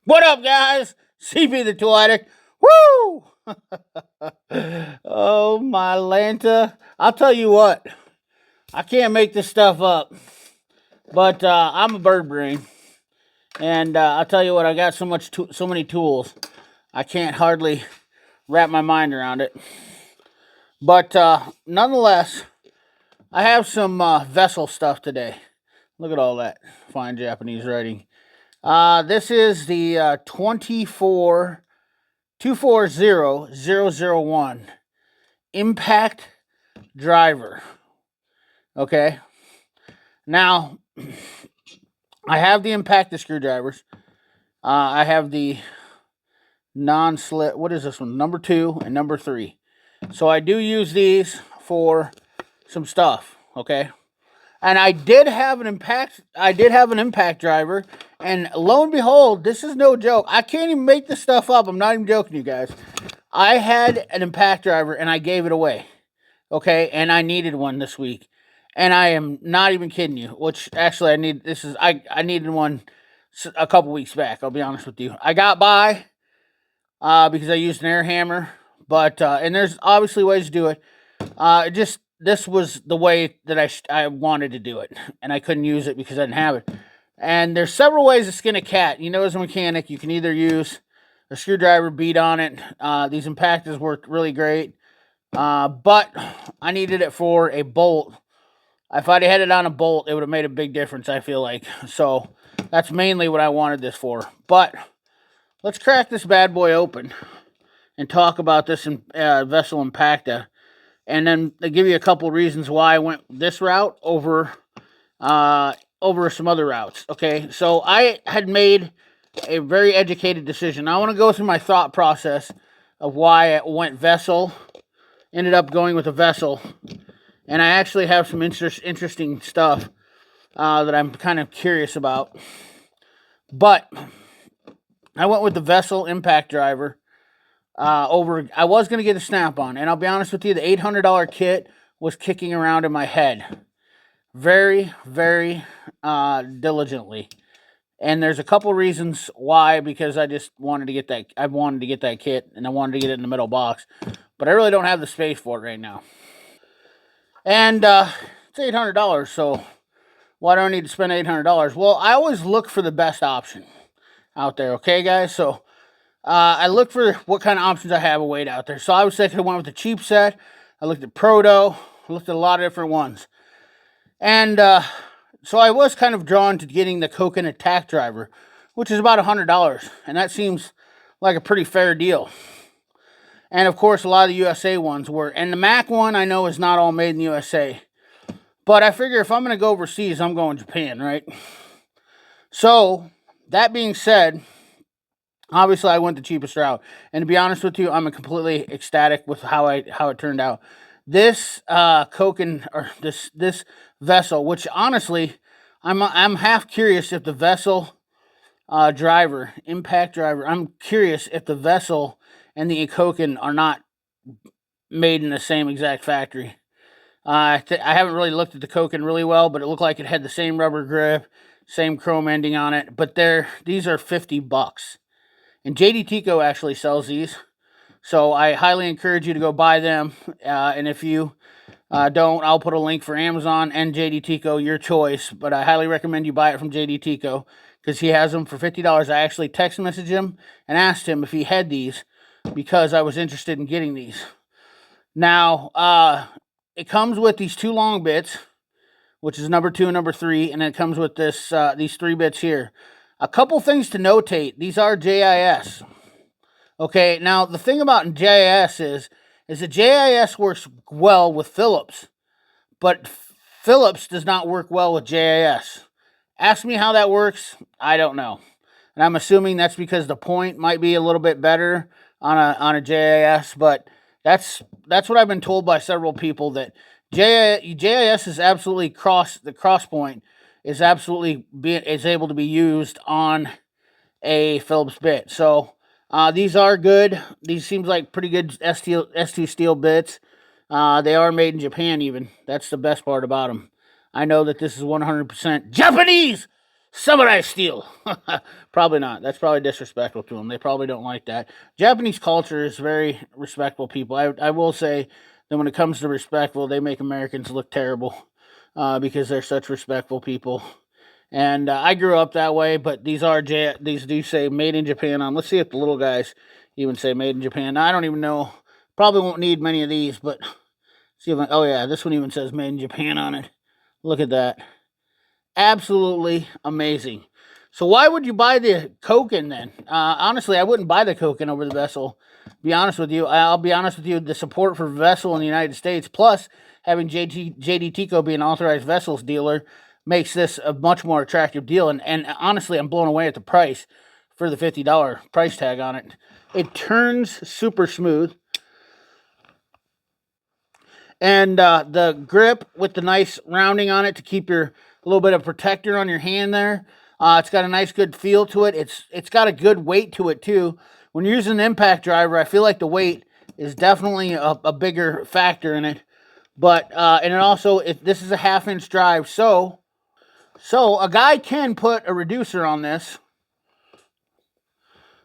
What up, guys? CP the Tool Addict. Woo! Oh, my Lanta. I'll tell you what, I can't make this stuff up, but I'm a bird brain. And I'll tell you what, I got so many tools, I can't hardly wrap my mind around it. But nonetheless, I have some vessel stuff today. Look at all that fine Japanese writing. This is the 240 001 impact driver. Okay. Now, I have the impact screwdrivers. I have the non-slip. What is this one? Number 2 and number 3. So I do use these for some stuff. Okay. And I did have an impact driver, and lo and behold, this is no joke. I can't even make this stuff up. I'm not even joking, you guys. I had an impact driver and I gave it away. Okay, and I needed one this week. And I am not even kidding you. Which actually I needed one a couple weeks back, I'll be honest with you. I got by because I used an air hammer, but and there's obviously ways to do it. Just this was the way that I wanted to do it, and I couldn't use it because I didn't have it. And there's several ways to skin a cat. You know, as a mechanic, you can either use a screwdriver bead on it. These impactors worked really great, but I needed it for a bolt. If I'd had it on a bolt, it would have made a big difference, I feel like. So that's mainly what I wanted this for. But let's crack this bad boy open and talk about this vessel impactor, and then I'll give you a couple reasons why I went this route over some other routes. Okay, so I had made a very educated decision. I want to go through my thought process of why I went vessel, ended up going with a vessel, and I actually have some interesting stuff that I'm kind of curious about. But I went with the vessel impact driver. I was going to get a Snap-on, and I'll be honest with you, the $800 kit was kicking around in my head very, very diligently. And there's a couple reasons why, because I just wanted to get that. I wanted to get that kit, and I wanted to get it in the middle box, but I really don't have the space for it right now. And it's $800, so why do I need to spend $800? Well, I always look for the best option out there. Okay, guys, so I looked for what kind of options I have await out there. So I was thinking I went with the cheap set. I looked at Proto. I looked at a lot of different ones. And so I was kind of drawn to getting the Koken Attack driver, which is about $100. And that seems like a pretty fair deal. And of course, a lot of the USA ones were. And the Mac one I know is not all made in the USA. But I figure if I'm going to go overseas, I'm going Japan, right? So that being said, obviously, I went the cheapest route, and to be honest with you, I'm completely ecstatic with how it turned out. This Koken, or this vessel, which honestly, I'm half curious if the vessel driver, impact driver, I'm curious if the vessel and the Koken are not made in the same exact factory. I haven't really looked at the Koken really well, but it looked like it had the same rubber grip, same chrome ending on it. But these are $50. And JD Tico actually sells these. So I highly encourage you to go buy them. And if you don't, I'll put a link for Amazon and JD Tico, your choice. But I highly recommend you buy it from JD Tico because he has them for $50. I actually text messaged him and asked him if he had these because I was interested in getting these. Now, it comes with these 2 long bits, which is number 2 and number 3. And it comes with these 3 bits here. A couple things to notate. These are JIS. Okay, now the thing about JIS is that JIS works well with Phillips, but Phillips does not work well with JIS. Ask me how that works. I don't know, and I'm assuming that's because the point might be a little bit better on a JIS. But that's what I've been told by several people, that JIS is absolutely the cross point is absolutely is able to be used on a Phillips bit. So these are good. These seems like pretty good S2 steel bits. They are made in Japan even. That's the best part about them. I know that this is 100% Japanese. samurai steel. Probably not. That's probably disrespectful to them. They probably don't like that. Japanese culture is very respectful people. I will say that when it comes to respectful, they make Americans look terrible because they're such respectful people. And I grew up that way, but these do say made in Japan on. Let's see if the little guys even say made in Japan. Now, I don't even know. Probably won't need many of these, but see if oh yeah, this one even says made in Japan on it. Look at that. Absolutely amazing. So why would you buy the Koken then? Honestly, I wouldn't buy the Koken over the Vessel. Be honest with you. I'll be honest with you. The support for Vessel in the United States, plus having JD Tico be an authorized Vessels dealer, makes this a much more attractive deal. And honestly, I'm blown away at the price for the $50 price tag on it. It turns super smooth. And the grip with the nice rounding on it to keep a little bit of protector on your hand there. It's got a nice good feel to it. It's got a good weight to it too. When you're using an impact driver, I feel like the weight is definitely a bigger factor in it. But and it also, this is a 1/2-inch drive, so a guy can put a reducer on this,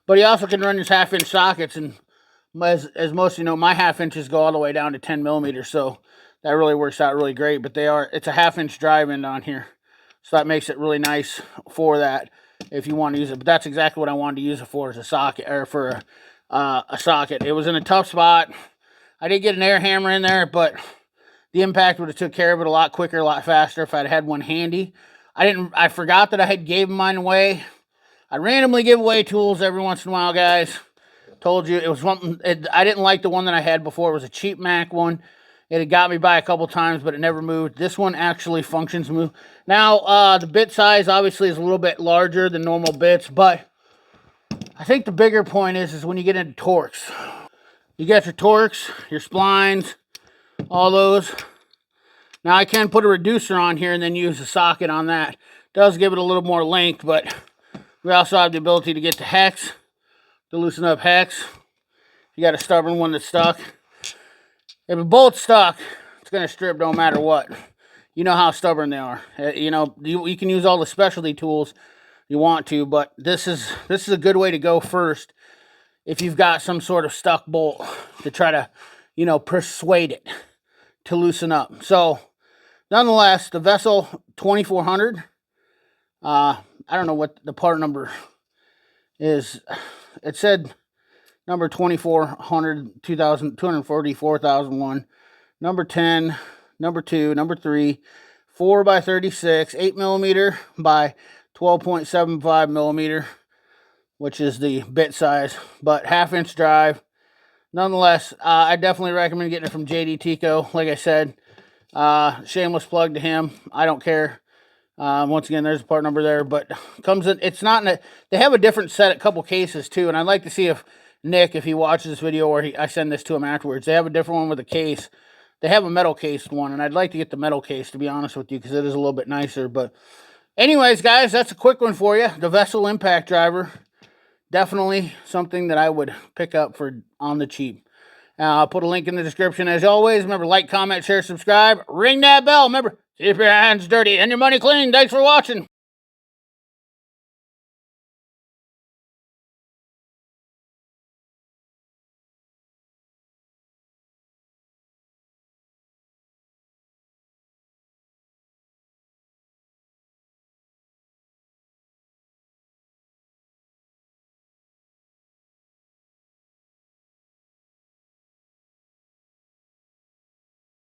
but he also can run his 1/2-inch sockets. And as most of you know, my 1/2 inches go all the way down to 10 millimeters, so that really works out really great. But it's a 1/2-inch drive end on here, so that makes it really nice for that if you want to use it. But that's exactly what I wanted to use it for, as a socket, or for a socket. It was in a tough spot. I did get an air hammer in there, but the impact would have took care of it a lot quicker, a lot faster if I'd had one handy. I forgot that I had gave mine away. I randomly give away tools every once in a while, guys. Told you it was one. I didn't like the one that I had before. It was a cheap Mac one. It had got me by a couple times, but it never moved. This one actually functions move. Now, the bit size obviously is a little bit larger than normal bits, but I think the bigger point is when you get into Torx. You got your Torx, your splines, all those. Now, I can put a reducer on here and then use a socket on that. It does give it a little more length, but we also have the ability to get the hex, to loosen up hex. You got a stubborn one that's stuck. If a bolt's stuck, it's going to strip no matter what. You know how stubborn they are. You know, you can use all the specialty tools you want to, but this is a good way to go first if you've got some sort of stuck bolt, to try to, you know, persuade it to loosen up. So, nonetheless, the Vessel 2400, I don't know what the part number is. It said number 2400, 244,001, number 10, number 2, number 3, 4x36, 8 millimeter by 12.75 millimeter, which is the bit size, but 1/2-inch drive. Nonetheless, I definitely recommend getting it from JD Tico. Like I said, shameless plug to him. I don't care. Once again, there's a part number there, but comes in. It's not in a. They have a different set, a couple cases too, and I'd like to see if Nick, if he watches this video, or I send this to him afterwards. They have a different one with a case. They have a metal cased one, and I'd like to get the metal case, to be honest with you, because it is a little bit nicer. But anyways, guys, that's a quick one for you. The Vessel impact driver, definitely something that I would pick up for on the cheap. I'll put a link in the description as always. Remember, like, comment, share, subscribe, ring that bell. Remember, keep your hands dirty and your money clean. Thanks for watching.